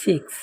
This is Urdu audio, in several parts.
6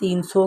300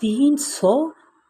300?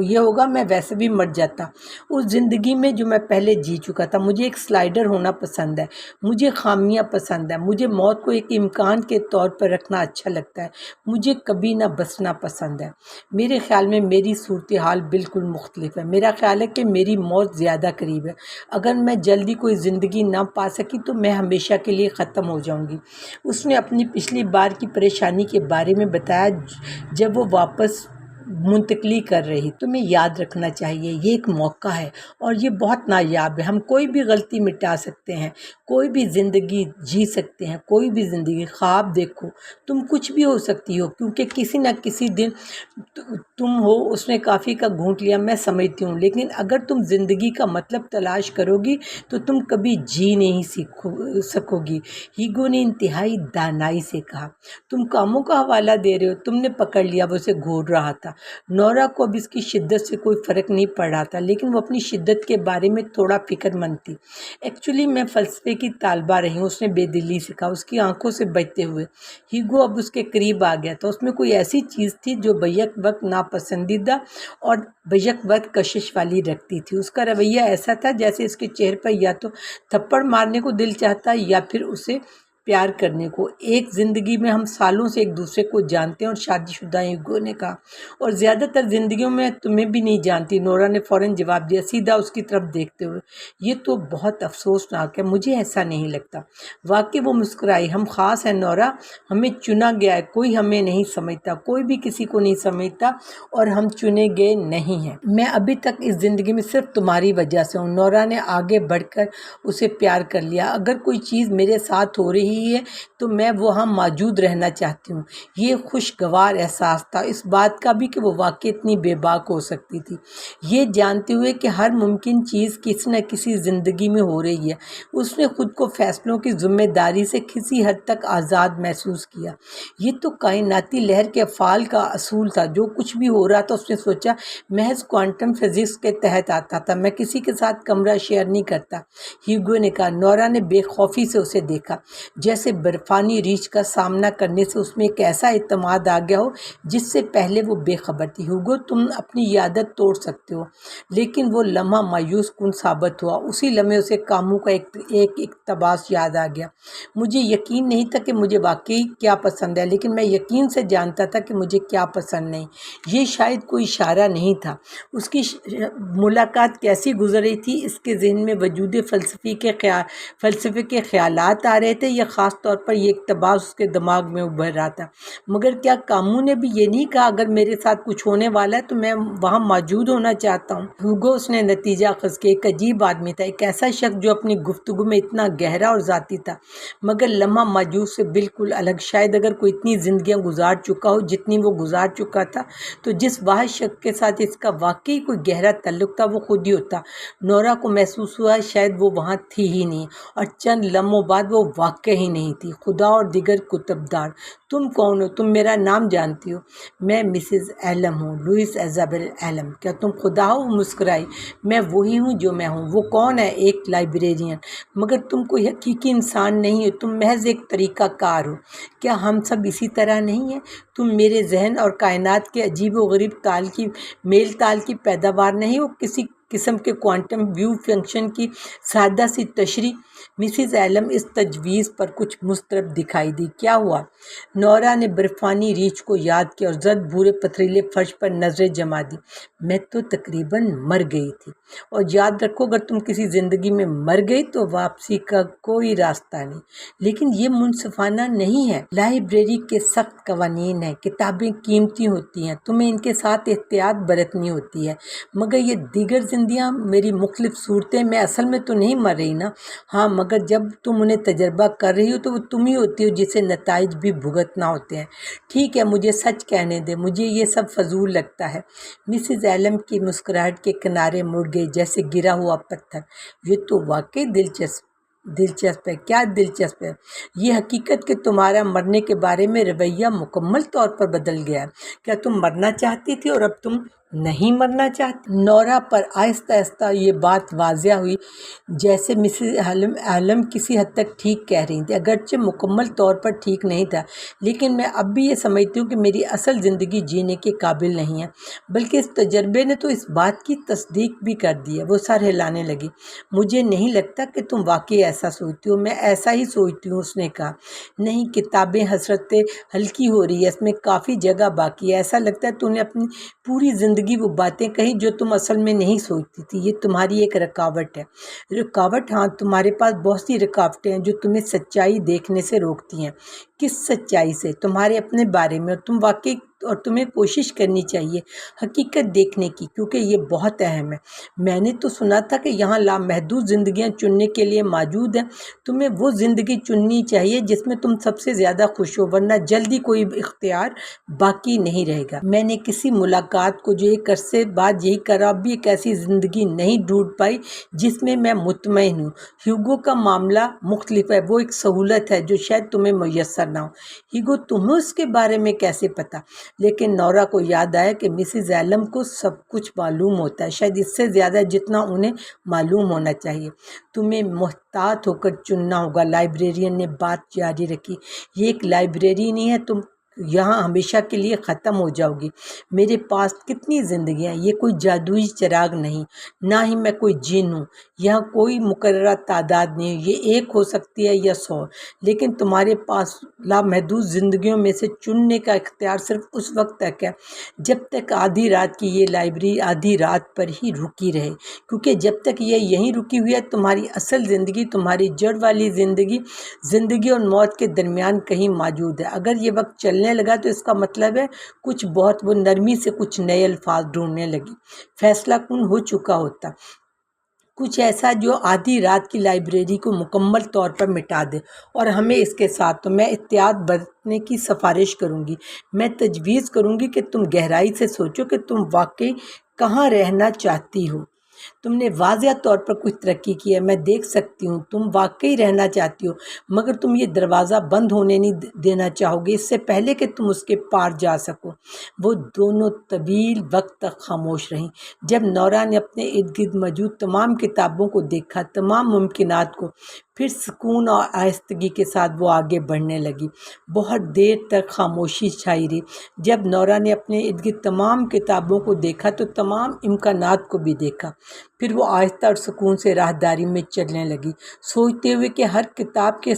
یہ ہوگا میں ویسے بھی مر جاتا اس زندگی میں جو میں پہلے جی چکا تھا۔ مجھے ایک سلائڈر ہونا پسند ہے، مجھے خامیاں پسند ہے، مجھے موت کو ایک امکان کے طور پر رکھنا اچھا لگتا ہے، مجھے کبھی نہ بسنا پسند ہے۔ میرے خیال میں میری صورتحال بالکل مختلف ہے۔ میرا خیال ہے کہ میری موت زیادہ قریب ہے۔ اگر میں جلدی کوئی زندگی نہ پا سکی تو میں ہمیشہ کے لیے ختم ہو جاؤں گی۔ اس نے اپنی پچھلی بار کی پریشانی کے بارے میں بتایا جب وہ واپس منتقلی کر رہی۔ تمہیں یاد رکھنا چاہیے یہ ایک موقع ہے اور یہ بہت نایاب ہے۔ ہم کوئی بھی غلطی مٹا سکتے ہیں، کوئی بھی زندگی جی سکتے ہیں، کوئی بھی زندگی خواب دیکھو، تم کچھ بھی ہو سکتی ہو، کیونکہ کسی نہ کسی دن تم ہو۔ اس نے کافی کا گھونٹ لیا۔ میں سمجھتی ہوں، لیکن اگر تم زندگی کا مطلب تلاش کرو گی تو تم کبھی جی نہیں سکو گی، ہیگو نے انتہائی دانائی سے کہا۔ تم کاموں کا حوالہ دے رہے ہو، تم نے پکڑ لیا۔ وہ اسے گھور رہا تھا۔ نورا کو اب اس کی شدت سے کوئی فرق نہیں پڑ رہا تھا، لیکن وہ اپنی شدت کے بارے میں تھوڑا فکر مند تھی۔ ایکچولی میں فلسفے کی طالبہ رہی ہوں، اس نے بے دلی سے کہا، اس کی آنکھوں سے بجتے ہوئے۔ ہیگو اب اس کے قریب آ گیا تھا۔ اس میں کوئی ایسی چیز تھی جو بیک وقت ناپسندیدہ اور بیک وقت کشش والی رکھتی تھی۔ اس کا رویہ ایسا تھا جیسے اس کے چہرے پر یا تو تھپڑ مارنے کو دل چاہتا یا پھر اسے پیار کرنے کو۔ ایک زندگی میں ہم سالوں سے ایک دوسرے کو جانتے ہیں اور شادی شدہ ہیں، ہیگو نے کہا، اور زیادہ تر زندگیوں میں تمہیں بھی نہیں جانتی۔ نورا نے فوراً جواب دیا، سیدھا اس کی طرف دیکھتے ہوئے۔ یہ تو بہت افسوسناک ہے، مجھے ایسا نہیں لگتا۔ واقعی وہ مسکرائی۔ ہم خاص ہیں نورا، ہمیں چنا گیا ہے، کوئی ہمیں نہیں سمجھتا، کوئی بھی کسی کو نہیں سمجھتا، اور ہم چنے گئے نہیں ہیں۔ میں ابھی تک اس زندگی میں صرف تمہاری وجہ سے ہوں۔ نورا نے آگے بڑھ کر اسے پیار کر لیا۔ اگر کوئی چیز میرے ساتھ ہو رہی ہے تو میں وہاں موجود رہنا چاہتی ہوں۔ یہ خوشگوار احساس تھا، اس بات کا بھی کہ وہ واقعی اتنی بے باک ہو سکتی تھی، یہ جانتے ہوئے کہ ہر ممکن چیز کسی نہ کسی زندگی میں ہو رہی ہے۔ اس نے خود کو فیصلوں کی ذمہ داری سے کسی حد تک آزاد محسوس کیا۔ یہ تو کائناتی لہر کے افعال کا اصول تھا۔ جو کچھ بھی ہو رہا تھا، اس نے سوچا، محض کوانٹم فزکس کے تحت آتا تھا۔ میں کسی کے ساتھ کمرہ شیئر نہیں کرتا، ہیگو نے کہا۔ نورا نے بے خوفی سے اسے دیکھا، جیسے برفانی ریچھ کا سامنا کرنے سے اس میں ایک ایسا اعتماد آ گیا ہو جس سے پہلے وہ بے خبر تھی۔ ہیگو، تم اپنی عادت توڑ سکتے ہو، لیکن وہ لمحہ مایوس کن ثابت ہوا۔ اسی لمحے اسے کاموں کا ایک اقتباس یاد آ گیا۔ مجھے یقین نہیں تھا کہ مجھے واقعی کیا پسند ہے، لیکن میں یقین سے جانتا تھا کہ مجھے کیا پسند نہیں۔ یہ شاید کوئی اشارہ نہیں تھا۔ اس کی ملاقات کیسی گزر رہی تھی، اس کے ذہن میں وجود فلسفے کے خیالات آ رہے تھے، یا خاص طور پر یہ اقتباس اس کے دماغ میں ابھر رہا تھا۔ مگر کیا کاموں نے بھی یہ نہیں کہا، اگر میرے ساتھ کچھ ہونے والا ہے تو میں وہاں موجود ہونا چاہتا ہوں؟ ہیگو، اس نے نتیجہ اخذ کیا، ایک عجیب آدمی تھا، ایک ایسا شخص جو اپنی گفتگو میں اتنا گہرا اور ذاتی تھا، مگر لمحہ موجود سے بالکل الگ۔ شاید اگر کوئی اتنی زندگیاں گزار چکا ہو جتنی وہ گزار چکا تھا، تو جس واحد شخص کے ساتھ اس کا واقعی کوئی گہرا تعلق تھا وہ خود ہی ہوتا۔ نورا کو محسوس ہوا شاید وہ وہاں تھی ہی نہیں، اور چند لمحوں بعد وہ واقع ہی نہیں تھی۔ خدا اور دیگر کتبدار، تم کون ہو؟ تم میرا نام جانتی ہو؟ میں مسز ایلم ہوں، لوئس ایزابل ایلم۔ کیا تم خدا ہو؟ وہ مسکرائی۔ میں وہی ہوں جو میں ہوں۔ وہ کون ہے؟ ایک لائبریرین۔ مگر تم کوئی حقیقی انسان نہیں ہو، تم محض ایک طریقہ کار ہو۔ کیا ہم سب اسی طرح نہیں ہیں؟ تم میرے ذہن اور کائنات کے عجیب و غریب میل تال کی پیداوار نہیں ہو، کسی قسم کے کوانٹم ویو فنکشن کی سادہ سی تشریح؟ مسز ایلم اس تجویز پر کچھ مضطرب دکھائی دی۔ کیا ہوا؟ نورا نے برفانی ریچھ کو یاد کیا اور زرد بھورے پتھریلے فرش پر نظریں جما دی۔ میں تو تقریباً مر گئی تھی، اور یاد رکھو اگر تم کسی زندگی میں مر گئی تو واپسی کا کوئی راستہ نہیں۔ لیکن یہ منصفانہ نہیں ہے۔ لائبریری کے سخت قوانین ہیں، کتابیں قیمتی ہوتی ہیں، تمہیں ان کے ساتھ احتیاط برتنی ہوتی ہے۔ مگر یہ دیگر زندگیاں، میری مختلف صورتیں، میں اصل میں تو نہیں مر رہی نا؟ ہاں، مگر جب تم انہیں تجربہ کر رہی ہو تو وہ تم ہی ہوتی ہو جسے نتائج بھی بھگتنا ہوتے ہیں۔ ٹھیک ہے، مجھے سچ کہنے دے، مجھے یہ سب فضول لگتا ہے۔ مسز ایلم کی مسکراہٹ کے کنارے مڑ گئی جیسے گرا ہوا پتھر۔ یہ تو واقعی دلچسپ ہے۔ کیا دلچسپ ہے؟ یہ حقیقت کہ تمہارا مرنے کے بارے میں رویہ مکمل طور پر بدل گیا ہے۔ کیا تم مرنا چاہتی تھی اور اب تم نہیں مرنا چاہتی؟ نورا پر آہستہ آہستہ یہ بات واضح ہوئی، جیسے مسز عالم کسی حد تک ٹھیک کہہ رہی تھی، اگرچہ مکمل طور پر ٹھیک نہیں تھا، لیکن میں اب بھی یہ سمجھتی ہوں کہ میری اصل زندگی جینے کے قابل نہیں ہے، بلکہ اس تجربے نے تو اس بات کی تصدیق بھی کر دی ہے۔ وہ سر ہلانے لگی۔ مجھے نہیں لگتا کہ تم واقعی ایسا سوچتی ہو۔ میں ایسا ہی سوچتی ہوں، اس نے کہا۔ نہیں، کتابیں حسرتیں ہلکی ہو رہی ہے، اس میں کافی جگہ باقی ہے۔ ایسا لگتا ہے تم نے اپنی پوری زندگی وہ باتیں کہیں جو تم اصل میں نہیں سوچتی تھی۔ یہ تمہاری ایک رکاوٹ ہے۔ رکاوٹ؟ ہاں، تمہارے پاس بہت سی رکاوٹیں ہیں جو تمہیں سچائی دیکھنے سے روکتی ہیں۔ کس سچائی سے؟ تمہارے اپنے بارے میں، اور تمہیں کوشش کرنی چاہیے حقیقت دیکھنے کی، کیونکہ یہ بہت اہم ہے۔ میں نے تو سنا تھا کہ یہاں لامحدود زندگیاں چننے کے لیے موجود ہیں۔ تمہیں وہ زندگی چننی چاہیے جس میں تم سب سے زیادہ خوش ہو، ورنہ جلدی کوئی اختیار باقی نہیں رہے گا۔ میں نے کسی ملاقات کو جو ایک عرصے بعد یہی کرا، اب بھی ایک ایسی زندگی نہیں ڈھونڈ پائی جس میں میں مطمئن ہوں۔ ہیوگو کا معاملہ مختلف ہے، وہ ایک سہولت ہے جو شاید تمہیں میسر نہ ہو۔ ہیوگو؟ تمہیں اس کے بارے میں کیسے پتا؟ لیکن نورا کو یاد آیا کہ مسز عالم کو سب کچھ معلوم ہوتا ہے، شاید اس سے زیادہ جتنا انہیں معلوم ہونا چاہیے۔ تمہیں محتاط ہو کر چننا ہوگا، لائبریرین نے بات جاری رکھی۔ یہ ایک لائبریری نہیں ہے، تم یہاں ہمیشہ کے لیے ختم ہو جاؤ گی۔ میرے پاس کتنی زندگیاں ہیں، یہ کوئی جادوئی چراغ نہیں، نہ ہی میں کوئی جن ہوں۔ یہاں کوئی مقررہ تعداد نہیں، یہ ایک ہو سکتی ہے یا 100، لیکن تمہارے پاس لامحدود زندگیوں میں سے چننے کا اختیار صرف اس وقت تک ہے جب تک آدھی رات کی یہ لائبریری آدھی رات پر ہی رکی رہے، کیونکہ جب تک یہ یہیں رکی ہوئی ہے، تمہاری اصل زندگی، تمہاری جڑ والی زندگی اور موت کے درمیان کہیں موجود ہے۔ اگر یہ وقت چلنے لگا تو اس کا مطلب ہے کچھ بہت، وہ نرمی سے کچھ نئے الفاظ ڈھونڈنے لگی، فیصلہ کن ہو چکا ہوتا، کچھ ایسا جو آدھی رات کی لائبریری کو مکمل طور پر مٹا دے، اور ہمیں اس کے ساتھ تو میں احتیاط برتنے کی سفارش کروں گی۔ میں تجویز کروں گی کہ تم گہرائی سے سوچو کہ تم واقعی کہاں رہنا چاہتی ہو۔ تم نے واضح طور پر کچھ ترقی کی ہے، میں دیکھ سکتی ہوں، تم واقعی رہنا چاہتی ہو، مگر تم یہ دروازہ بند ہونے نہیں دینا چاہو گے اس سے پہلے کہ تم اس کے پار جا سکو۔ وہ دونوں طویل وقت تک خاموش رہیں۔ جب نورا نے اپنے ارد گرد موجود تمام کتابوں کو دیکھا، تمام ممکنات کو، پھر سکون اور آہستگی کے ساتھ وہ آگے بڑھنے لگی۔ بہت دیر تک خاموشی چھائی رہی۔ جب نورا نے اپنے ارد گرد تمام کتابوں کو دیکھا تو تمام امکانات کو بھی دیکھا، پھر وہ آہستہ اور سکون سے راہداری میں چلنے لگی، سوچتے ہوئے کہ ہر کتاب کے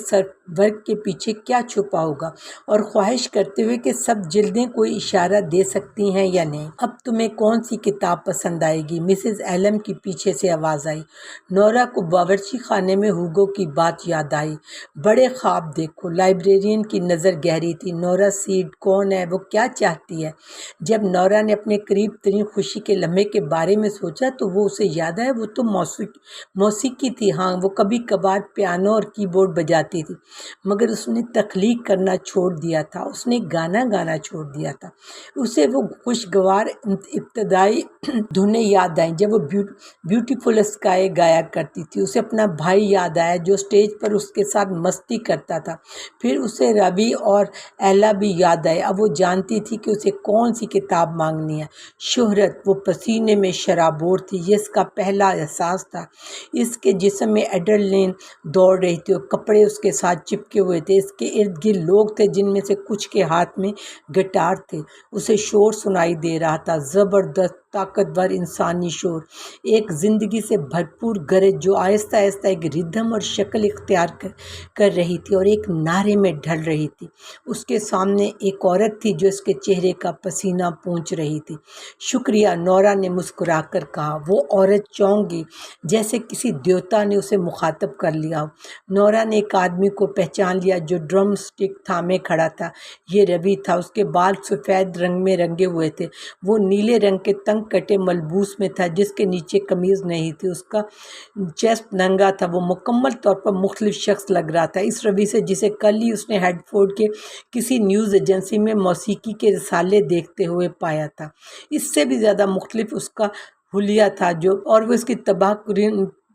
ورق کے پیچھے کیا چھپا ہوگا، اور خواہش کرتے ہوئے کہ سب جلدیں کوئی اشارہ دے سکتی ہیں یا نہیں۔ اب تمہیں کون سی کتاب پسند آئے گی؟ مسز عالم کی پیچھے سے آواز آئی۔ نورا کو باورچی خانے میں ہیوگو کی بات یاد آئی۔ بڑے خواب دیکھو۔ لائبریرین کی نظر گہری تھی۔ نورا سیڈ کون ہے؟ وہ کیا چاہتی ہے؟ جب نورا نے اپنے قریب ترین خوشی کے لمحے کے بارے میں سوچا تو وہ اسے یاد آیا، وہ تو موسیقی تھی۔ ہاں، وہ کبھی کبھار پیانو اور کی بورڈ بجاتی تھی، مگر اس نے تخلیق کرنا چھوڑ دیا تھا، اس نے گانا چھوڑ دیا تھا۔ اسے وہ خوشگوار ابتدائی دھنیں یاد آئیں جب وہ بیوٹیفل اسکائی گایا کرتی تھی۔ اسے اپنا بھائی یاد آیا جو اسٹیج پر اس کے ساتھ مستی کرتا تھا۔ پھر اسے روی اور ایلا بھی یاد آئے۔ اب وہ جانتی تھی کہ اسے کون سی کتاب مانگنی ہے۔ شہرت؟ وہ پسینے میں شرابور تھی، یہ اس کا پہلا احساس تھا۔ اس کے جسم میں ایڈرنلین دوڑ رہی تھی اور کپڑے اس کے ساتھ چپکے ہوئے تھے۔ اس کے ارد گرد لوگ تھے جن میں سے کچھ کے ہاتھ میں گٹار تھے۔ اسے شور سنائی دے رہا تھا، زبردست طاقتور انسانی شور، ایک زندگی سے بھرپور گرج جو آہستہ آہستہ ایک ردھم اور شکل اختیار کر رہی تھی اور ایک نعرے میں ڈھل رہی تھی۔ اس کے سامنے ایک عورت تھی جو اس کے چہرے کا پسینہ پونچھ رہی تھی۔ شکریہ، نورا نے مسکرا کر کہا۔ وہ عورت چونک گئی، جیسے کسی دیوتا نے اسے مخاطب کر لیا ہو۔ نورا نے ایک آدمی کو پہچان لیا جو ڈرم سٹک تھامے کھڑا تھا۔ یہ روی تھا۔ اس کے بال سفید رنگ میں رنگے ہوئے تھے۔ وہ نیلے رنگ کے تنگ کٹے ملبوس میں تھا جس کے نیچے قمیض نہیں تھی۔ اس کا چیسٹ ننگا تھا۔ وہ مکمل طور پر مختلف شخص لگ رہا تھا اس روی سے جسے کل ہی اس نے ہیڈفورڈ کے کسی نیوز ایجنسی میں موسیقی کے رسالے دیکھتے ہوئے پایا تھا۔ اس سے بھی زیادہ مختلف اس کا حلیہ تھا اور وہ اس کی تباہ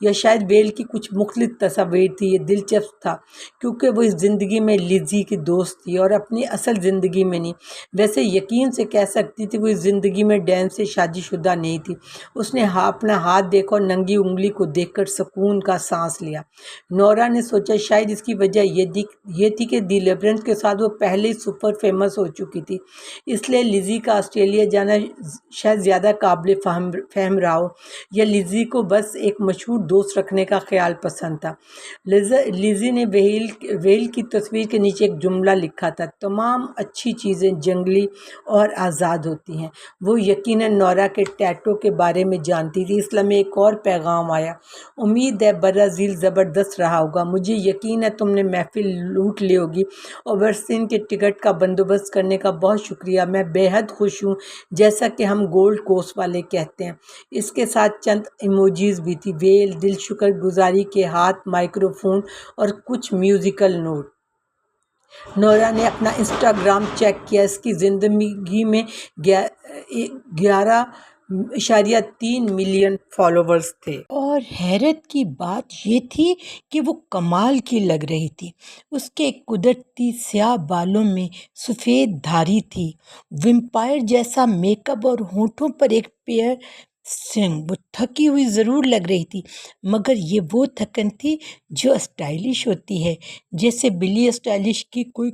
یا شاید ویل کی کچھ مختلف تصاویر تھی۔ یہ دلچسپ تھا کیونکہ وہ اس زندگی میں لزی کی دوست تھی اور اپنی اصل زندگی میں نہیں۔ ویسے یقین سے کہہ سکتی تھی وہ اس زندگی میں ڈین سے شادی شدہ نہیں تھی۔ اس نے اپنا ہاتھ دیکھا اور ننگی انگلی کو دیکھ کر سکون کا سانس لیا۔ نورا نے سوچا شاید اس کی وجہ یہ تھی کہ دی لیبرنتھ کے ساتھ وہ پہلے ہی سپر فیمس ہو چکی تھی، اس لیے لزی کا آسٹریلیا جانا شاید زیادہ قابل فہم رہا ہو، یا لزی کو بس ایک مشہور دوست رکھنے کا خیال پسند تھا۔ لزی نے ویل کی تصویر کے نیچے ایک جملہ لکھا تھا، تمام اچھی چیزیں جنگلی اور آزاد ہوتی ہیں۔ وہ یقیناً نورا کے ٹیٹو کے بارے میں جانتی تھی۔ اس لمحے ایک اور پیغام آیا، امید ہے برازیل زبردست رہا ہوگا، مجھے یقین ہے تم نے محفل لوٹ لی ہوگی۔ اوورسین کے ٹکٹ کا بندوبست کرنے کا بہت شکریہ، میں بے حد خوش ہوں، جیسا کہ ہم گولڈ کوسٹ والے کہتے ہیں۔ اس کے ساتھ چند ایموجیز بھی تھی، ویل، دل شکر گزاری کے ہاتھ، مائکروفون اور کچھ میوزیکل نوٹ۔ نورا نے اپنا انسٹاگرام چیک کیا، اس کی زندگی میں 11.3 ملین فالوورز تھے۔ اور حیرت کی بات یہ تھی کہ وہ کمال کی لگ رہی تھی۔ اس کے قدرتی سیاہ بالوں میں سفید دھاری تھی، ویمپائر جیسا میک اپ اور ہونٹوں پر ایک پیئر سنگ۔ وہ تھکی ہوئی ضرور لگ رہی تھی، مگر یہ وہ تھکن تھی جو اسٹائلش ہوتی ہے، جیسے بلی اسٹائلش کی کوئی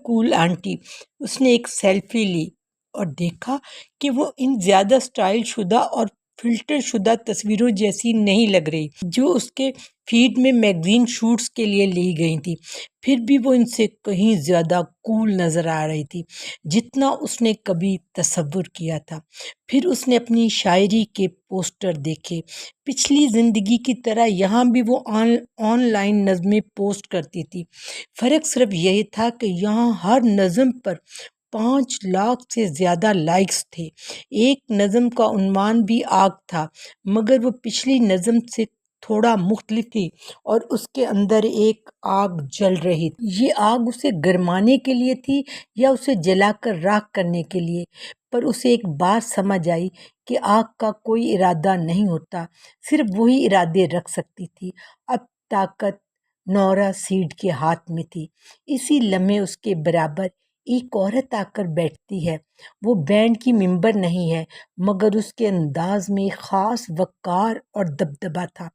کول آنٹی۔ اس نے ایک سیلفی لی اور دیکھا کہ وہ ان زیادہ سٹائل شدہ اور فلٹر شدہ تصویروں جیسی نہیں لگ رہی جو اس کے فیڈ میں میگزین شوٹس کے لیے لی گئی تھی، پھر بھی وہ ان سے کہیں زیادہ کول نظر آ رہی تھی جتنا اس نے کبھی تصور کیا تھا۔ پھر اس نے اپنی شاعری کے پوسٹر دیکھے، پچھلی زندگی کی طرح یہاں بھی وہ آن لائن نظمیں پوسٹ کرتی تھی، فرق صرف یہی تھا کہ یہاں ہر نظم پر 5 لاکھ سے زیادہ لائکس تھے۔ ایک نظم کا عنوان بھی آگ تھا، مگر وہ پچھلی نظم سے تھوڑا مختلف تھی اور اس کے اندر ایک آگ جل رہی تھی۔ یہ آگ اسے گرمانے کے لیے تھی یا اسے جلا کر راکھ کرنے کے لیے؟ پر اسے ایک بات سمجھ آئی کہ آگ کا کوئی ارادہ نہیں ہوتا، صرف وہی ارادے رکھ سکتی تھی۔ اب طاقت نورا سیڈ کے ہاتھ میں تھی۔ اسی لمحے اس کے برابر ایک عورت آ کر بیٹھتی ہے۔ وہ بینڈ کی ممبر نہیں ہے، مگر اس کے انداز میں ایک خاص وقار اور دبدبہ تھا۔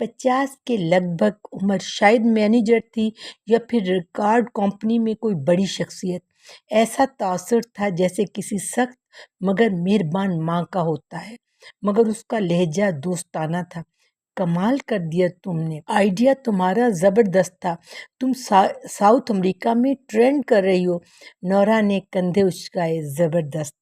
50 کے لگ بھگ عمر، شاید مینیجر تھی یا پھر ریکارڈ کمپنی میں کوئی بڑی شخصیت۔ ایسا تاثر تھا جیسے کسی سخت مگر مہربان ماں کا ہوتا ہے، مگر اس کا لہجہ دوستانہ تھا۔ کمال کر دیا تم نے، آئیڈیا تمہارا زبردست تھا، تم ساؤتھ امریکہ میں ٹرینڈ کر رہی ہو۔ نورا نے کندھے اچکائے، زبردست،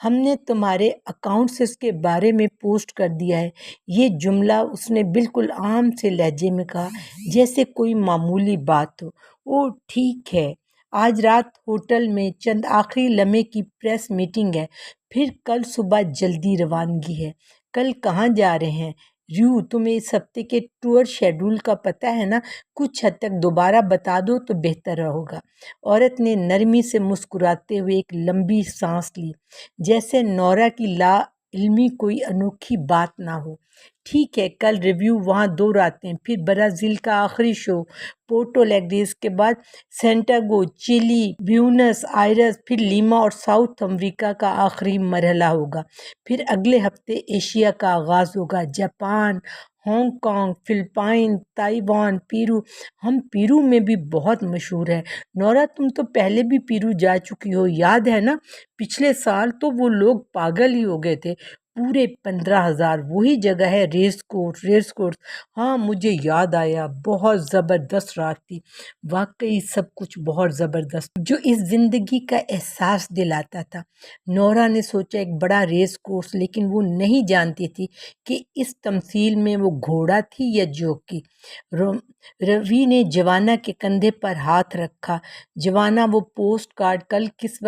ہم نے تمہارے اکاؤنٹ سے اس کے بارے میں پوسٹ کر دیا ہے۔ یہ جملہ اس نے بالکل عام سے لہجے میں کہا، جیسے کوئی معمولی بات ہو۔ اوہ ٹھیک ہے، آج رات ہوٹل میں چند آخری لمحے کی پریس میٹنگ ہے، پھر کل صبح جلدی روانگی ہے۔ کل کہاں جا رہے ہیں؟ ریو، تمہیں اس ہفتے کے ٹور شیڈول کا پتہ ہے نا؟ کچھ حد تک دوبارہ بتا دو تو بہتر ہوگا۔ عورت نے نرمی سے مسکراتے ہوئے ایک لمبی سانس لی، جیسے نورا کی لا علمی کوئی انوکھی بات نہ ہو۔ ٹھیک ہے، کل ریویو، وہاں 2 راتیں، پھر برازیل کا آخری شو پورٹو لیگریس کے بعد سینٹیاگو، چلی، بیونس آئرس، پھر لیما اور ساؤتھ امریکہ کا آخری مرحلہ ہوگا۔ پھر اگلے ہفتے ایشیا کا آغاز ہوگا، Japan, Hong Kong, Philippines, Taiwan, Peru. ہم پیرو میں بھی بہت مشہور ہیں۔ نورا، تم تو پہلے بھی پیرو جا چکی ہو، یاد ہے نا؟ پچھلے سال تو وہ لوگ پاگل ہی ہو گئے تھے، پورے 15,000۔ وہی جگہ ہے، ریس کورس۔ ہاں مجھے یاد آیا، بہت زبردست رات تھی، واقعی سب کچھ بہت زبردست، جو اس زندگی کا احساس دلاتا تھا۔ نورا نے سوچا، ایک بڑا ریس کورس، لیکن وہ نہیں جانتی تھی کہ اس تمثیل میں وہ گھوڑا تھی یا جوکی۔ روی نے جوانا کے کندھے پر ہاتھ رکھا۔ جوانا، وہ پوسٹ کارڈ کل کس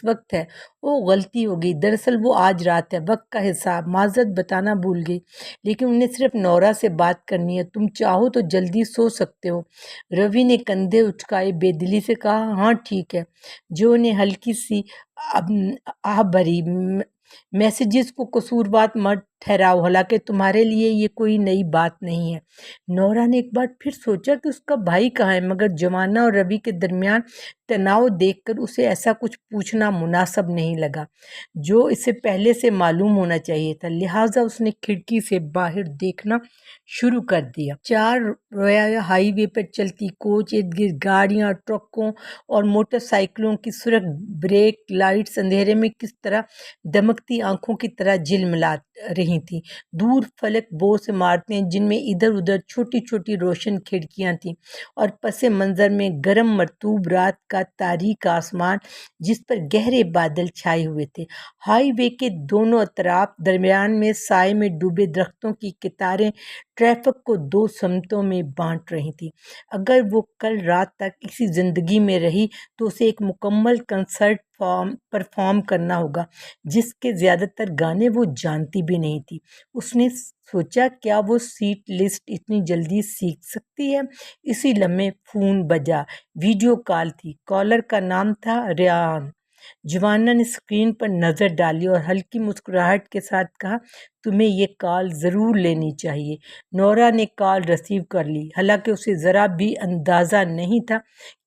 وقت ہے؟ او غلطی ہو گئی، دراصل وہ آج رات ہے، وقت کا حساب، معذرت بتانا بھول گئی، لیکن انہیں صرف نورا سے بات کرنی ہے، تم چاہو تو جلدی سو سکتے ہو۔ روی نے کندھے اچکائے، بے دلی سے کہا، ہاں ٹھیک ہے۔ جو نے ہلکی سی آہ بھری، میسیجز کو قصوروار مت ٹھہراؤ، حالانکہ تمہارے لیے یہ کوئی نئی بات نہیں ہے۔ نورا نے ایک بار پھر سوچا کہ اس کا بھائی کہاں ہے، مگر جوانا اور روی کے درمیان تناؤ دیکھ کر اسے ایسا کچھ پوچھنا مناسب نہیں لگا جو اسے پہلے سے معلوم ہونا چاہیے تھا، لہٰذا اس نے کھڑکی سے باہر دیکھنا شروع کر دیا۔ چار رویا ہائی وے پر چلتی کوچ، ارد گرد گاڑیاں، ٹرکوں اور موٹر سائیکلوں کی سرخ بریک لائٹس اندھیرے میں کس طرح دمکتی آنکھوں کی طرح جھلملا رہی تھیں۔ دور فلک بوس عمارتیں جن میں ادھر ادھر چھوٹی چھوٹی روشن کھڑکیاں تھیں، اور پس منظر میں گرم مرطوب رات کا تاریک آسمان جس پر گہرے بادل چھائے ہوئے تھے۔ ہائی وے کے دونوں اطراف درمیان میں سائے میں ڈوبے درختوں کی قطاریں ٹریفک کو دو سمتوں میں بانٹ رہی تھیں۔ اگر وہ کل رات تک اسی زندگی میں رہی تو اسے ایک مکمل کنسرٹ پرفارم کرنا ہوگا جس کے زیادہ تر گانے وہ جانتی بھی نہیں تھی۔ اس نے سوچا، کیا وہ سیٹ لسٹ اتنی جلدی سیکھ سکتی ہے؟ اسی لمحے فون بجا۔ ویڈیو کال تھی۔ کالر کا نام تھا ریان۔ جوانا نے اسکرین پر نظر ڈالی اور ہلکی مسکراہٹ کے ساتھ کہا، تمہیں یہ کال ضرور لینی چاہیے۔ نورا نے کال ریسیو کر لی، حالانکہ اسے ذرا بھی اندازہ نہیں تھا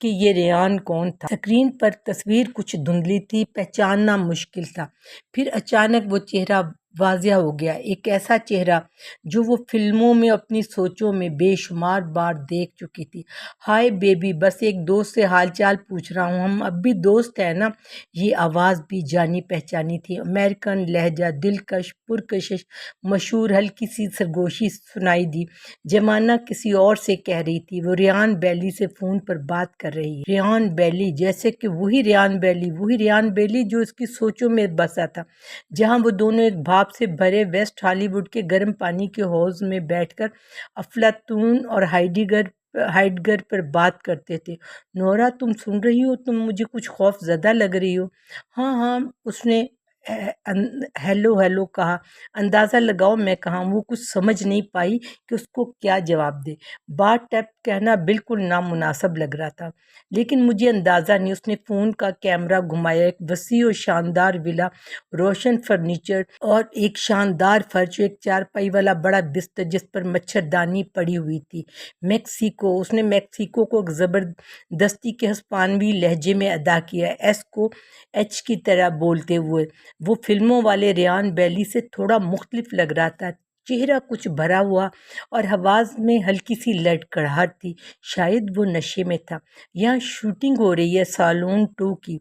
کہ یہ ریان کون تھا۔ اسکرین پر تصویر کچھ دھندلی تھی، پہچاننا مشکل تھا۔ پھر اچانک وہ چہرہ واضح ہو گیا، ایک ایسا چہرہ جو وہ فلموں میں اپنی سوچوں میں بے شمار بار دیکھ چکی تھی۔ ہائے بیبی، بس ایک دوست سے حال چال پوچھ رہا ہوں، ہم اب بھی دوست ہیں نا؟ یہ آواز بھی جانی پہچانی تھی، امریکن لہجہ، دلکش، پرکشش، مشہور، ہلکی سی سرگوشی سنائی دی۔ جمانہ کسی اور سے کہہ رہی تھی، وہ ریان بیلی سے فون پر بات کر رہی ہے۔ ریان بیلی، جیسے کہ وہی ریان بیلی جو اس کی سوچوں میں بسا تھا، جہاں وہ دونوں ایک بھاپ سے بھرے ویسٹ ہالی ووڈ کے گرم پانی کے حوض میں بیٹھ کر افلاطون اور ہائیڈگر پر بات کرتے تھے۔ نورا، تم سن رہی ہو؟ تم مجھے کچھ خوف زدہ لگ رہی ہو۔ ہاں ہاں، اس نے ہیلو کہا۔ اندازہ لگاؤ میں کہاں۔ وہ کچھ سمجھ نہیں پائی کہ اس کو کیا جواب دے۔ بات ٹیپ کہنا بالکل نامناسب لگ رہا تھا، لیکن مجھے اندازہ نہیں۔ اس نے فون کا کیمرہ گھمایا۔ ایک وسیع و شاندار ولا، روشن فرنیچر اور ایک شاندار فرش، ایک چارپائی والا بڑا بستر جس پر مچھردانی پڑی ہوئی تھی۔ میکسیکو، اس نے میکسیکو کو ایک زبردستی کے ہسپانوی لہجے میں ادا کیا، ایس کو ایچ کی طرح بولتے ہوئے۔ وہ فلموں والے ریان بیلی سے تھوڑا مختلف لگ رہا تھا، چہرہ کچھ بھرا ہوا اور آواز میں ہلکی سی لڑکھڑاہٹ تھی، شاید وہ نشے میں تھا۔ یہاں شوٹنگ ہو رہی ہے سالون 2 کی،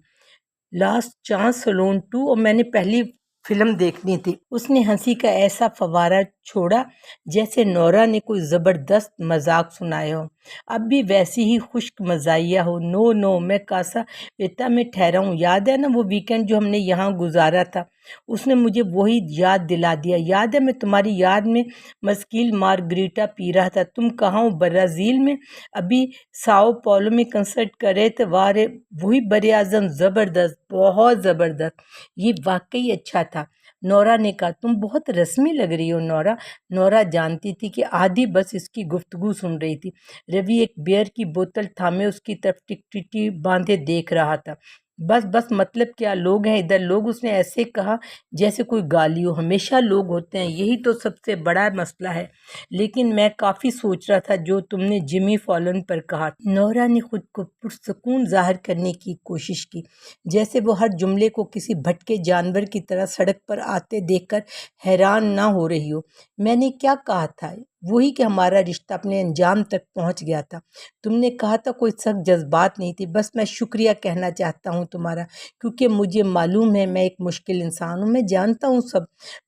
لاسٹ چانس سالون 2، اور میں نے پہلی فلم دیکھنی تھی۔ اس نے ہنسی کا ایسا فوارہ چھوڑا جیسے نورا نے کوئی زبردست مذاق سنایا ہو، اب بھی ویسی ہی خشک مزاحیہ ہو۔ نو، میں کاسا ویتا میں ٹھہرا ہوں۔ یاد ہے نا وہ ویکینڈ جو ہم نے یہاں گزارا تھا؟ اس نے مجھے وہی یاد دلا دیا۔ یاد ہے، میں تمہاری یاد میں مسکیل مارگریٹا پی رہا تھا۔ تم کہاں ہو؟ برازیل میں؟ ابھی ساؤ پولو میں کنسرٹ کر رہے تھے۔ وارے وہی براعظم، زبردست، بہت زبردست، یہ واقعی اچھا تھا۔ نورا نے کہا، تم بہت رسمی لگ رہی ہو نورا۔ نورا جانتی تھی کہ آدھی بس اس کی گفتگو سن رہی تھی۔ روی ایک بیئر کی بوتل تھامے اس کی طرف ٹکٹی باندھے دیکھ رہا تھا۔ بس مطلب کیا، لوگ ہیں ادھر؟ لوگ، اس نے ایسے کہا جیسے کوئی گالی ہو۔ ہمیشہ لوگ ہوتے ہیں، یہی تو سب سے بڑا مسئلہ ہے۔ لیکن میں کافی سوچ رہا تھا جو تم نے جمی فالن پر کہا۔ نورا نے خود کو پرسکون ظاہر کرنے کی کوشش کی، جیسے وہ ہر جملے کو کسی بھٹکے جانور کی طرح سڑک پر آتے دیکھ کر حیران نہ ہو رہی ہو۔ میں نے کیا کہا تھا؟ وہی کہ ہمارا رشتہ اپنے انجام تک پہنچ گیا تھا۔ تم نے کہا تھا کوئی سخت جذبات نہیں تھی۔ بس میں شکریہ کہنا چاہتا ہوں تمہارا، کیونکہ مجھے معلوم ہے میں ایک مشکل انسان ہوں۔ میں جانتا ہوں سب۔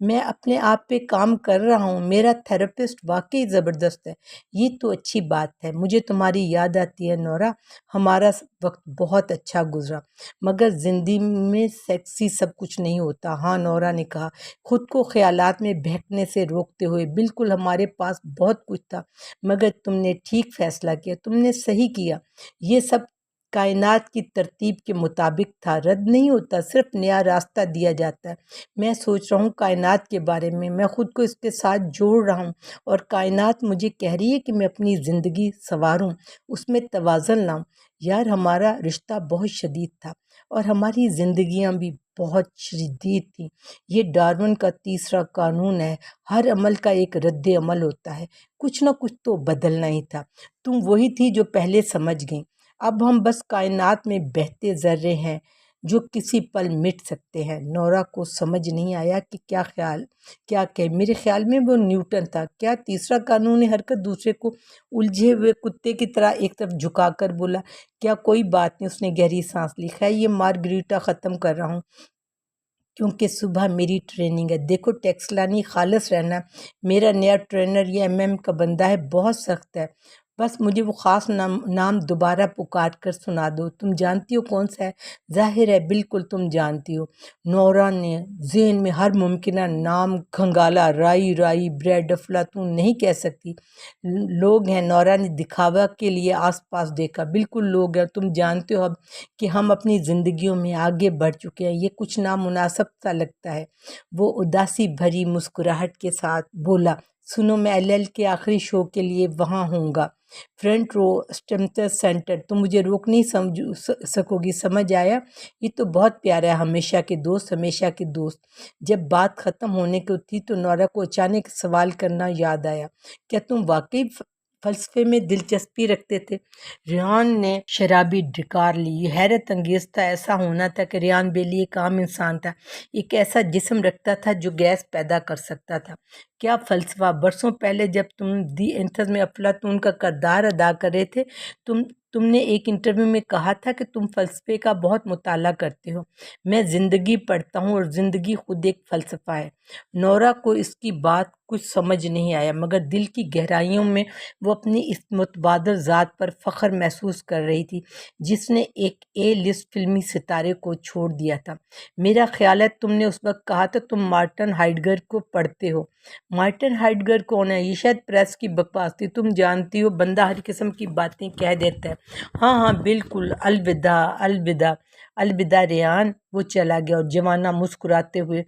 میں اپنے آپ پہ کام کر رہا ہوں۔ میرا تھراپسٹ واقعی زبردست ہے۔ یہ تو اچھی بات ہے۔ مجھے تمہاری یاد آتی ہے نورا۔ ہمارا وقت بہت اچھا گزرا، مگر زندگی میں سیکسی سب کچھ نہیں ہوتا۔ ہاں، نورا نے کہا، خود کو خیالات میں بہکنے سے روکتے ہوئے۔ بالکل، ہمارے پاس بہت کچھ تھا، مگر تم نے ٹھیک فیصلہ کیا، تم نے صحیح کیا۔ یہ سب کائنات کی ترتیب کے مطابق تھا، رد نہیں ہوتا، صرف نیا راستہ دیا جاتا ہے۔ میں سوچ رہا ہوں کائنات کے بارے میں خود کو اس کے ساتھ جوڑ رہا ہوں، اور کائنات مجھے کہہ رہی ہے کہ میں اپنی زندگی سنواروں، اس میں توازن لاؤں۔ یار ہمارا رشتہ بہت شدید تھا، اور ہماری زندگیاں بھی بہت شدید تھیں۔ یہ ڈارون کا تیسرا قانون ہے، ہر عمل کا ایک رد عمل ہوتا ہے، کچھ نہ کچھ تو بدلنا ہی تھا۔ تم وہی تھی جو پہلے سمجھ گئیں۔ اب ہم بس کائنات میں بہتے ذرے ہیں جو کسی پل مٹ سکتے ہیں۔ نورا کو سمجھ نہیں آیا کہ کیا کہ میرے خیال میں وہ نیوٹن تھا۔ کیا تیسرا قانون حرکت؟ دوسرے کو الجھے ہوئے کتے کی طرح ایک طرف جھکا کر بولا۔ کیا کوئی بات نہیں، اس نے گہری سانس لی۔ خیر یہ مارگریٹا ختم کر رہا ہوں کیونکہ صبح میری ٹریننگ ہے۔ دیکھو ٹیکسلا نہیں، خالص رہنا۔ میرا نیا ٹرینر یہ MM کا بندہ ہے، بہت سخت ہے۔ بس مجھے وہ خاص نام دوبارہ پکار کر سنا دو۔ تم جانتی ہو کون سا ہے؟ ظاہر ہے بالکل تم جانتی ہو۔ نورا نے ذہن میں ہر ممکنہ نام کھنگالا۔ رائی، بریڈ، افلاطون نہیں کہہ سکتی۔ لوگ ہیں۔ نورا نے دکھاوا کے لیے آس پاس دیکھا۔ بالکل لوگ ہیں۔ تم جانتے ہو اب کہ ہم اپنی زندگیوں میں آگے بڑھ چکے ہیں۔ یہ کچھ نامناسب سا لگتا ہے۔ وہ اداسی بھری مسکراہٹ کے ساتھ بولا، سنو میں LL کے آخری شو کے لیے وہاں ہوں گا، فرنٹ رو، اسٹمپس سینٹر۔ تم مجھے روک نہیں سکو گی، سمجھ آیا؟ یہ تو بہت پیارا ہے، ہمیشہ کے دوست۔ جب بات ختم ہونے کو تھی تو نورا کو اچانک سوال کرنا یاد آیا، کیا تم واقعی فلسفے میں دلچسپی رکھتے تھے؟ ریان نے شرابی ڈکار لی۔ یہ حیرت انگیز تھا، ایسا ہونا تھا کہ ریان بیلی ایک عام انسان تھا، ایک ایسا جسم رکھتا تھا جو گیس پیدا کر سکتا تھا۔ کیا فلسفہ؟ برسوں پہلے جب تم دی اینتھز میں افلاطون کا کردار ادا کر رہے تھے، تم نے ایک انٹرویو میں کہا تھا کہ تم فلسفے کا بہت مطالعہ کرتے ہو۔ میں زندگی پڑھتا ہوں، اور زندگی خود ایک فلسفہ ہے۔ نورا کو اس کی بات کچھ سمجھ نہیں آیا، مگر دل کی گہرائیوں میں وہ اپنی اس متبادل ذات پر فخر محسوس کر رہی تھی جس نے ایک A-لسٹ فلمی ستارے کو چھوڑ دیا تھا۔ میرا خیال ہے تم نے اس وقت کہا تھا تم مارٹن ہائیڈگر کو پڑھتے ہو۔ مارٹن ہائیڈگر کون ہے؟ یہ شاید پریس کی بکواس تھی، تم جانتی ہو بندہ ہر قسم کی باتیں کہہ دیتا ہے۔ ہاں بالکل، الوداع ریان۔ وہ چلا گیا، اور جوانہ مسکراتے ہوئے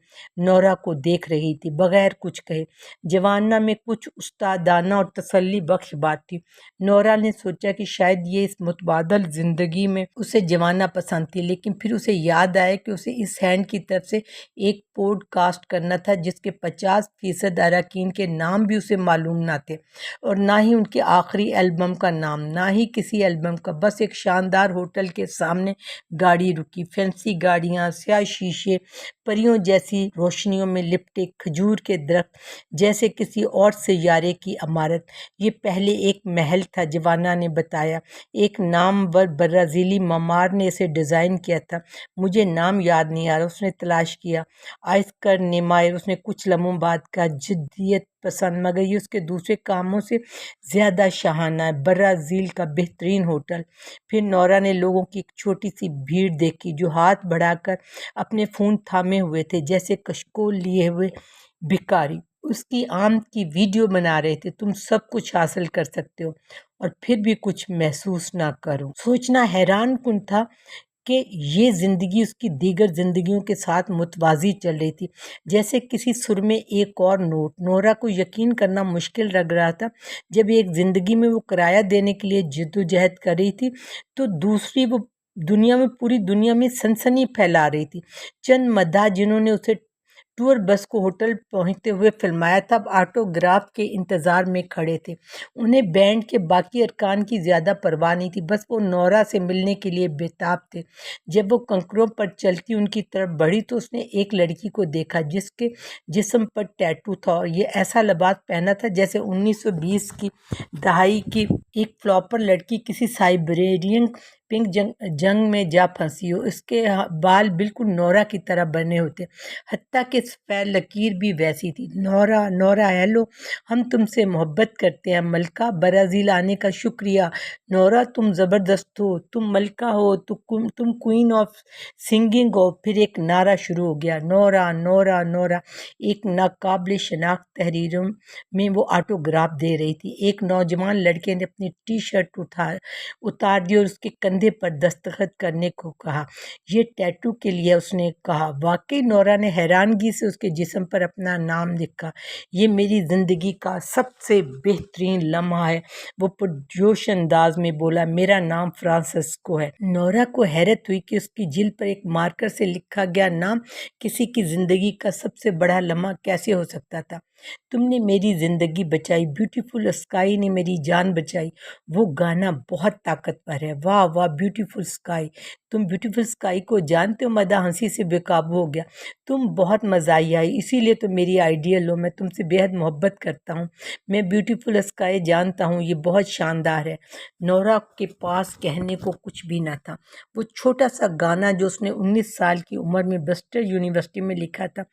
نورا کو دیکھ رہی تھی بغیر کچھ کہے۔ جوانہ میں کچھ استادانہ اور تسلی بخش بات تھی۔ نورا نے سوچا کہ شاید یہ اس متبادل زندگی میں اسے جوانہ پسند تھی، لیکن پھر اسے یاد آیا کہ اسے اس ہینڈ کی طرف سے ایک پوڈ کاسٹ کرنا تھا جس کے 50% اراکین کے نام بھی اسے معلوم نہ تھے، اور نہ ہی ان کے آخری البم کا نام، نہ ہی کسی البم کا۔ بس ایک شاندار ہوٹل کے سامنے گاڑی رکی، فینسی گاڑیاں، سیاہ شیشے، پریوں جیسی روشنیوں میں لپٹے کھجور کے درخت جیسے کسی اور سیارے کی عمارت۔ یہ پہلے ایک محل تھا، جوانہ نے بتایا، ایک نامور برازیلی معمار نے اسے ڈیزائن کیا تھا۔ مجھے نام یاد نہیں آ رہا۔ اس نے تلاش کیا۔ آئسکر نیمائر، اس نے کچھ لمحوں بعد کہا، جدیت پسند، مگر یہ اس کے دوسرے کاموں سے زیادہ شاہانہ ہے، برازیل کا بہترین ہوٹل۔ پھر نورا نے لوگوں کی ایک چھوٹی سی بھیڑ دیکھی جو ہاتھ بڑھا کر اپنے فون تھامے ہوئے تھے جیسے کشکول لیے ہوئے بھکاری، اس کی آمد کی ویڈیو بنا رہے تھے۔ تم سب کچھ حاصل کر سکتے ہو اور پھر بھی کچھ محسوس نہ کرو۔ سوچنا حیران کن تھا کہ یہ زندگی اس کی دیگر زندگیوں کے ساتھ متوازی چل رہی تھی، جیسے کسی سر میں ایک اور نوٹ۔ نورا کو یقین کرنا مشکل لگ رہا تھا، جب ایک زندگی میں وہ کرایہ دینے کے لیے جدوجہد کر رہی تھی تو دوسری وہ پوری دنیا میں سنسنی پھیلا رہی تھی۔ چند مداح جنہوں نے اسے ٹور بس کو ہوٹل پہنچتے ہوئے فلمایا تھا، اب آٹوگراف کے انتظار میں کھڑے تھے۔ انہیں بینڈ کے باقی ارکان کی زیادہ پرواہ نہیں تھی، بس وہ نورا سے ملنے کے لیے بےتاب تھے۔ جب وہ کنکروں پر چلتی ان کی طرف بڑھی تو اس نے ایک لڑکی کو دیکھا جس کے جسم پر ٹیٹو تھا، اور یہ ایسا لباس پہنا تھا جیسے 1920 کی دہائی کی ایک فلاپر لڑکی کسی سائبیرین پنک جنگ میں جا پھنسی ہو۔ اس کے بال بالکل نورا کی طرح بنے ہوتے، حتیٰ کہ سفید لکیر بھی ویسی تھی۔ نورا نورا ہیلو، ہم تم سے محبت کرتے ہیں ملکہ، برازیل آنے کا شکریہ۔ نورا تم زبردست ہو، تم ملکہ ہو، تم کوئین آف سنگنگ ہو۔ پھر ایک نعرہ شروع ہو گیا، نورا نورا نورا۔ ایک ناقابل شناخت تحریروں میں وہ آٹوگراف دے رہی تھی۔ ایک نوجوان لڑکے نے اپنی ٹی شرٹ اتار دی اور اس کے کندھے پر دستخط کرنے کو کہا۔ یہ ٹیٹو کے لیے، اس نے کہا۔ واقعی نورا نے حیرانگی سے اس کے جسم پر اپنا نام لکھا۔ یہ میری زندگی کا سب سے بہترین لمحہ ہے، وہ پرجوش انداز میں بولا۔ میرا نام فرانسسکو ہے۔ نورا کو حیرت ہوئی کہ اس کی جلد پر ایک مارکر سے لکھا گیا نام کسی کی زندگی کا سب سے بڑا لمحہ کیسے ہو سکتا تھا۔ تم نے میری زندگی بچائی، بیوٹیفل اسکائی نے میری جان بچائی۔ وہ گانا بہت طاقتور ہے۔ واہ واہ، بیوٹیفل اسکائی۔ تم بیوٹیفل اسکائی کو جانتے ہو؟ مدح ہنسی سے بے قابو ہو گیا۔ تم بہت مزاحیہ آئی، اسی لیے تو میری آئیڈیل ہو۔ میں تم سے بے حد محبت کرتا ہوں۔ میں بیوٹیفل اسکائی جانتا ہوں، یہ بہت شاندار ہے۔ نورا کے پاس کہنے کو کچھ بھی نہ تھا۔ وہ چھوٹا سا گانا جو اس نے 19 سال کی عمر میں برسٹل یونیورسٹی میں لکھا تھا،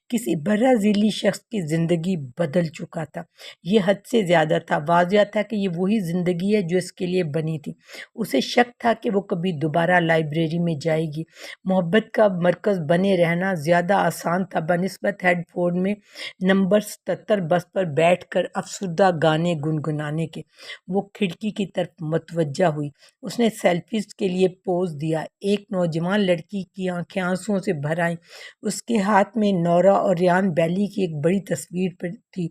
کسی برازیلی شخص کی زندگی بدل چکا تھا۔ یہ حد سے زیادہ تھا۔ واضح تھا کہ یہ وہی زندگی ہے جو اس کے لیے بنی تھی۔ اسے شک تھا کہ وہ کبھی دوبارہ لائبریری میں جائے گی۔ محبت کا مرکز بنے رہنا زیادہ آسان تھا بنسبت ہیڈ فون میں نمبر 77 بس پر بیٹھ کر افسردہ گانے گنگنانے کے۔ وہ کھڑکی کی طرف متوجہ ہوئی۔ اس نے سیلفیز کے لیے پوز دیا۔ ایک نوجوان لڑکی کی آنکھیں آنسوؤں سے بھر آئیں۔ اس کے ہاتھ میں نورا اور ریان بیلی کی ایک بڑی تصویر تھی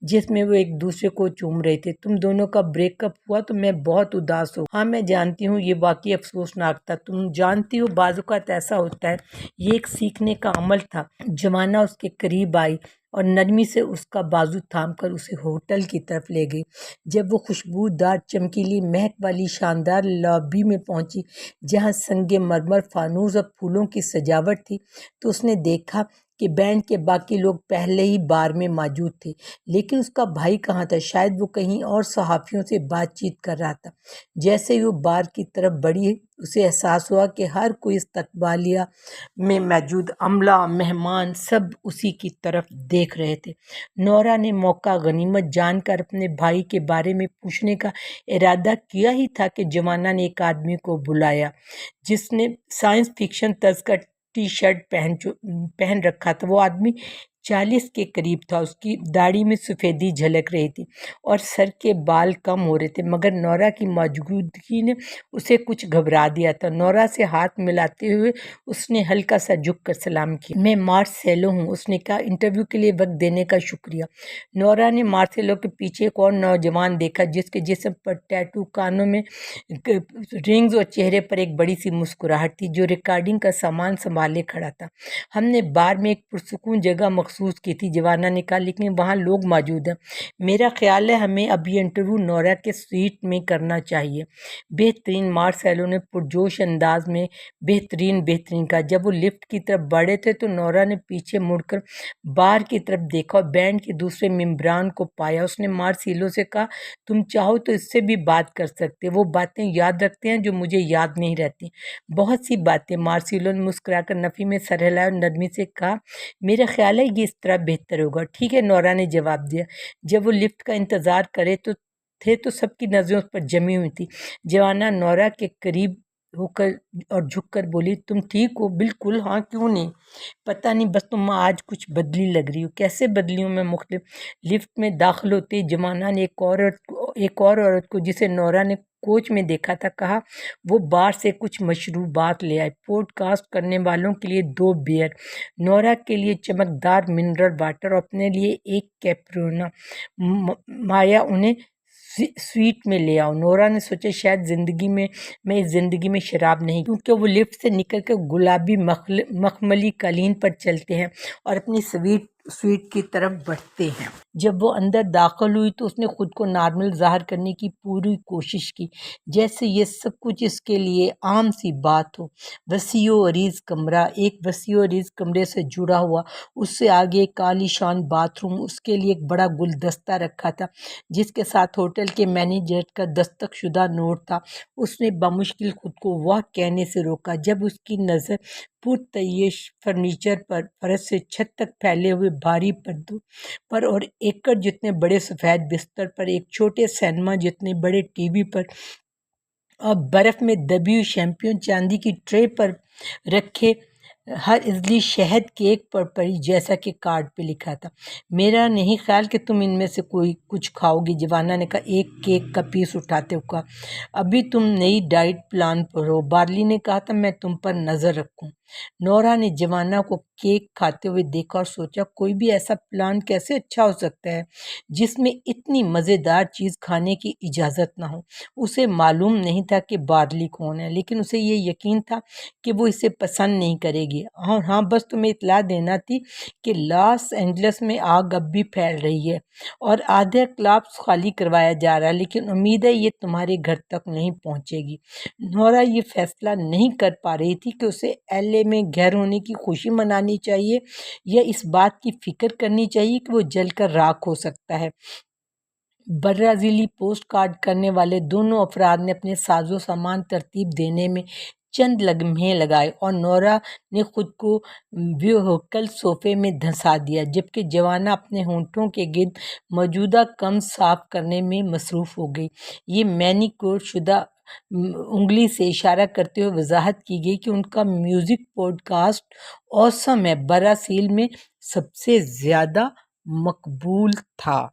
جس میں وہ ایک دوسرے کو چوم رہے تھے۔ تم دونوں کا بریک اپ ہوا تو میں بہت اداس ہوں۔ ہاں میں جانتی ہوں، یہ واقعی افسوسناک تھا۔ تم جانتی ہو بعض اوقات ایسا ہوتا ہے۔ یہ ایک سیکھنے کا عمل تھا۔ جوانا اس کے قریب آئی اور نرمی سے اس کا بازو تھام کر اسے ہوٹل کی طرف لے گئی۔ جب وہ خوشبودار چمکیلی مہک والی شاندار لابی میں پہنچی جہاں سنگ مرمر، فانوس اور پھولوں کی سجاوٹ تھی، تو اس نے دیکھا کہ بینڈ کے باقی لوگ پہلے ہی بار میں موجود تھے، لیکن اس کا بھائی کہاں تھا؟ شاید وہ کہیں اور صحافیوں سے بات چیت کر رہا تھا۔ جیسے ہی وہ بار کی طرف بڑھی، اسے احساس ہوا کہ ہر کوئی استقبالیہ میں موجود عملہ، مہمان، سب اسی کی طرف دیکھ رہے تھے۔ نورا نے موقع غنیمت جان کر اپنے بھائی کے بارے میں پوچھنے کا ارادہ کیا ہی تھا کہ جوانا نے ایک آدمی کو بلایا جس نے سائنس فکشن طرز کا ٹی شرٹ پہن رکھا تھا۔ وہ آدمی 40 کے قریب تھا۔ اس کی داڑھی میں سفیدی جھلک رہی تھی اور سر کے بال کم ہو رہے تھے، مگر نورا کی موجودگی نے اسے کچھ گھبرا دیا تھا۔ نورا سے ہاتھ ملاتے ہوئے اس نے ہلکا سا جھک کر سلام کیا۔ میں مارسیلو ہوں، اس نے کہا۔ انٹرویو کے لیے وقت دینے کا شکریہ۔ نورا نے مارسیلو کے پیچھے ایک اور نوجوان دیکھا جس کے جسم پر ٹیٹو، کانوں میں رنگز اور چہرے پر ایک بڑی سی مسکراہٹ تھی، جو ریکارڈنگ کا سامان سنبھالے کھڑا تھا۔ ہم نے بار میں ایک پرسکون جگہ مخصوص کی تھی، جوانا نے کہا، لیکن وہاں لوگ موجود ہیں۔ میرا خیال ہے ہمیں اب یہ انٹرویو نورا کے سویٹ میں کرنا چاہیے۔ بہترین، مارسیلو نے پرجوش انداز میں بہترین کہا۔ جب وہ لفٹ کی طرف بڑھے تھے تو نورا نے پیچھے مڑ کر بار کی طرف دیکھا اور بینڈ کے دوسرے ممبران کو پایا۔ اس نے مارسیلو سے کہا، تم چاہو تو اس سے بھی بات کر سکتے، وہ باتیں یاد رکھتے ہیں جو مجھے یاد نہیں رہتی۔ بہت سی باتیں۔ مارسیلو نے مسکرا کر نفی میں سر ہلایا اور نرمی سے کہا، میرا خیال ہے یہ اس طرح بہتر ہوگا۔ ٹھیک ہے، نورا نے جواب دیا۔ جب وہ لفٹ کا انتظار کرے تو سب کی نظریں اس پر جمی ہوئی تھی۔ جوانا نورا کے قریب ہو کر اور جھک کر بولی، تم ٹھیک ہو؟ بالکل، ہاں کیوں نہیں؟ پتہ نہیں، بس تم آج کچھ بدلی لگ رہی ہو۔ کیسے بدلی ہوں میں؟ مختلف۔ لفٹ میں داخل ہوتے ہی جوانا نے ایک اور عورت کو جسے نورا نے کوچ میں دیکھا تھا کہا، وہ بار سے کچھ مشروبات لے آئے، پوڈ کاسٹ کرنے والوں کے لیے 2 بیئر، نورا کے لیے چمکدار منرل واٹر اور اپنے لیے ایک کیپریونو۔ مایا انہیں سویٹ میں لے آؤ۔ نورا نے سوچا شاید میں اس زندگی میں شراب نہیں، کیونکہ وہ لفٹ سے نکل کر گلابی مخملی قالین پر چلتے ہیں اور اپنی سویٹ کی طرف بڑھتے ہیں۔ جب وہ اندر داخل ہوئی تو اس نے خود کو نارمل ظاہر کرنے کی پوری کوشش کی، جیسے یہ سب کچھ اس کے لیے عام سی بات ہو۔ وسیع و عریض کمرہ، ایک وسیع و عریض کمرے سے جڑا ہوا، اس سے آگے ایک عالی شان باتھ روم، اس کے لیے ایک بڑا گلدستہ رکھا تھا جس کے ساتھ ہوٹل کے مینیجر کا دستخط شدہ نوٹ تھا۔ اس نے بمشکل خود کو وہ کہنے سے روکا جب اس کی نظر پرتعیش فرنیچر پر، فرش سے چھت تک پھیلے ہوئے بھاری پردوں پر اور ایکڑ جتنے بڑے سفید بستر پر، ایک چھوٹے سینما جتنے بڑے ٹی وی پر اور برف میں دبی ہوئی شیمپین چاندی کی ٹرے پر رکھے ہر ازلی شہد کیک پر پڑی، جیسا کہ کارڈ پہ لکھا تھا۔ میرا نہیں خیال کہ تم ان میں سے کوئی کچھ کھاؤ گی، جوانا نے کہا، ایک کیک کا پیس اٹھاتے ہوئے کہا۔ ابھی تم نئی ڈائٹ پلان پر ہو، بارلی نے کہا تھا، میں تم پر نظر رکھوں۔ نورا نے جوانا کو کیک کھاتے ہوئے دیکھا اور سوچا، کوئی بھی ایسا پلان کیسے اچھا ہو سکتا ہے جس میں اتنی مزیدار چیز کھانے کی اجازت نہ ہو۔ اسے معلوم نہیں تھا کہ بارلی کون ہے، لیکن اسے یہ یقین تھا کہ وہ اسے پسند نہیں کرے گی۔ اور ہاں، بس تمہیں اطلاع دینا تھی کہ لاس اینجلس میں آگ اب بھی پھیل رہی ہے اور آدھے کلابس خالی کروایا جا رہا ہے، لیکن امید ہے یہ تمہارے گھر تک نہیں پہنچے گی۔ نورا یہ فیصلہ نہیں کر پا رہی تھی کہ اسے ایل اے میں غیر ہونے کی خوشی منانی چاہیے یا اس بات کی فکر کرنی چاہیے کہ وہ جل کر راکھ ہو سکتا ہے۔ برازیلی پوسٹ کارڈ کرنے والے دونوں افراد نے اپنے ساز و سامان ترتیب دینے میں چند لمحے لگائے اور نورا نے خود کو وہیکل صوفے میں دھنسا دیا، جبکہ جوانا اپنے ہونٹوں کے گرد موجودہ کم صاف کرنے میں مصروف ہو گئی۔ یہ مینیکیور شدہ انگلی سے اشارہ کرتے ہوئے وضاحت کی گئی کہ ان کا میوزک پوڈ کاسٹ اوسم ہے، برازیل میں سب سے زیادہ مقبول تھا۔